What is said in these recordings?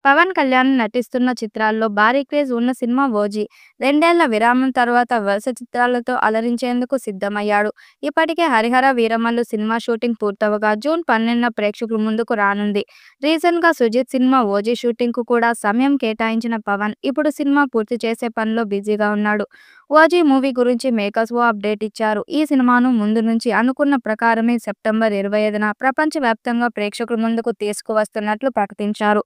పవన్ కళ్యాణ్ నటిస్తున్న చిత్రాల్లో భారీ క్రేజ్ ఉన్న సినిమా 'ఓజీ'. 2 ఏళ్ల విరామం తర్వాత వరుస చిత్రాలతో అలరించేందుకు సిద్ధమయ్యాడు. ఇప్పటికే 'హరిహర వీరమల్లు' సినిమా షూటింగ్ పూర్తవగా జూన్ 12న ప్రేక్షకుల ముందుకు రానుంది. రీసెంట్‌గా 'సుజిత్' సినిమా 'ఓజీ' షూటింగ్‌కు కూడా సమయం కేటాయించిన పవన్ ఇప్పుడు సినిమా పూర్తి చేసే పనిలో బిజీగా ఉన్నాడు. 'ఓజీ' మూవీ గురించి మేకర్స్ ఓ అప్డేట్ ఇచ్చారు. ఈ సినిమాను ముందు నుంచి అనుకున్న ప్రకారమే సెప్టెంబర్ 25న ప్రపంచవ్యాప్తంగా ప్రేక్షకుల ముందుకు తీసుకువస్తున్నట్లు ప్రకటించారు.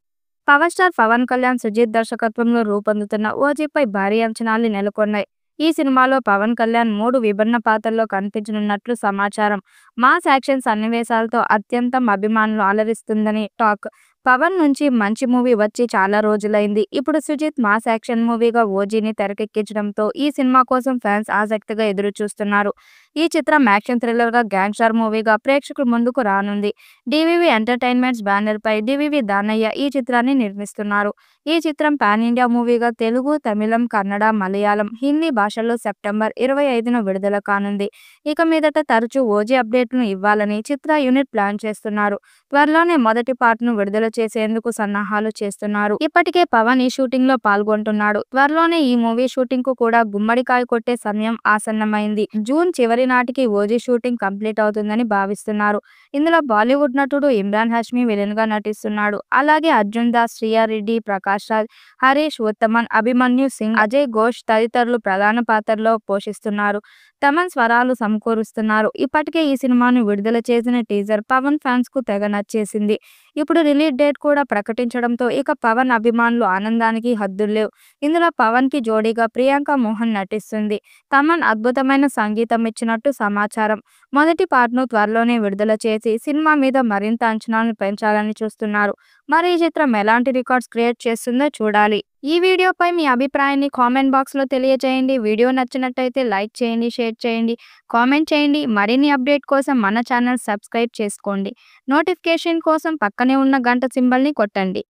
పవర్ స్టార్ పవన్ కళ్యాణ్, సుజిత్ దర్శకత్వంలో రూపొందుతున్న 'ఓజీ'పై భారీ అంచనాలు నెలకొన్నాయి. ఈ సినిమాలో పవన్ కళ్యాణ్ 3 విభిన్న పాత్రల్లో కనిపించనున్నట్లు సమాచారం. మాస్ యాక్షన్ సన్నివేశాలతో అత్యంతం అభిమానులు అలరిస్తుందని టాక్. పవన్ నుంచి మంచి మూవీ వచ్చి చాలా రోజులైంది. ఇప్పుడు సుజిత్ మాస్ యాక్షన్ మూవీగా 'ఓజీ'ని తెరకెక్కించడంతో ఈ సినిమా కోసం ఫ్యాన్స్ ఆసక్తిగా ఎదురుచూస్తున్నారు. ఈ చిత్రం యాక్షన్ థ్రిల్లర్‌గా గ్యాంగ్స్టర్ మూవీగా ప్రేక్షకుల ముందుకు రానుంది. డివివి ఎంటర్టైన్మెంట్స్ బ్యానర్‌పై డివివి దానయ్య ఈ చిత్రాన్ని నిర్మిస్తున్నారు. ఈ చిత్రం పాన్ ఇండియా మూవీగా తెలుగు, తమిళం, కన్నడ, మలయాళం, హిందీ భాషల్లో సెప్టెంబర్ 25న విడుదల కానుంది. ఇక మీదట తరచూ 'ఓజీ' అప్డేట్లను ఇవ్వాలని చిత్ర యూనిట్ ప్లాన్ చేస్తున్నారు. త్వరలోనే మొదటి పార్ట్‌ను విడుదల చేసేందుకు సన్నాహాలు చేస్తున్నారు. ఇప్పటికే పవన్ ఈ షూటింగ్‌లో పాల్గొంటున్నాడు. త్వరలోనే ఈ మూవీ షూటింగ్‌కు కూడా గుమ్మడికాయ కొట్టే సమయం ఆసన్నమైంది. జూన్ చివరి నాటికి 'ఓజీ' షూటింగ్ కంప్లీట్ అవుతుందని భావిస్తున్నారు. ఇందులో బాలీవుడ్ నటుడు ఇమ్రాన్ హష్మీ విలన్‌గా నటిస్తున్నాడు. అలాగే అర్జున్ దాస్, శ్రియా రెడ్డి, ప్రకాష్ రాజ్, హరీష్, ఉత్తమన్, అభిమన్యు సింగ్, అజయ్ ఘోష్ తదితరులు ప్రధాన పాత్రల్లో పోషిస్తున్నారు. తమన్ స్వరాలు సమకూరుస్తున్నారు. ఇప్పటికే ఈ సినిమాను విడుదల చేసిన టీజర్ పవన్ ఫ్యాన్స్‌కు తెగ నచ్చేసింది. ఇప్పుడు రిలీజ్ డేట్ కూడా ప్రకటించడంతో ఇక పవన్ అభిమానులు ఆనందానికి హద్దుల్లేవు. ఇందులో పవన్‌కి జోడీగా ప్రియాంక మోహన్ నటిస్తుంది. తమన్ అద్భుతమైన సంగీతం ఇచ్చినట్టు సమాచారం. మొదటి పార్ట్‌ను త్వరలోనే విడుదల చేసి సినిమా మీద మరింత అంచనాలను పెంచాలని చూస్తున్నారు. మరి ఈ చిత్రం ఎలాంటి రికార్డ్స్ క్రియేట్ చేస్తుందో చూడాలి. ఈ వీడియోపై మీ అభిప్రాయాన్ని కామెంట్ బాక్స్‌లో తెలియజేయండి. వీడియో నచ్చినట్టయితే లైక్ చేయండి, షేర్ చేయండి, కామెంట్ చేయండి. మరిన్ని అప్డేట్ కోసం మన ఛానల్ సబ్స్క్రైబ్ చేసుకోండి. నోటిఫికేషన్ కోసం పక్కనే ఉన్న గంట సింబల్‌ని కొట్టండి.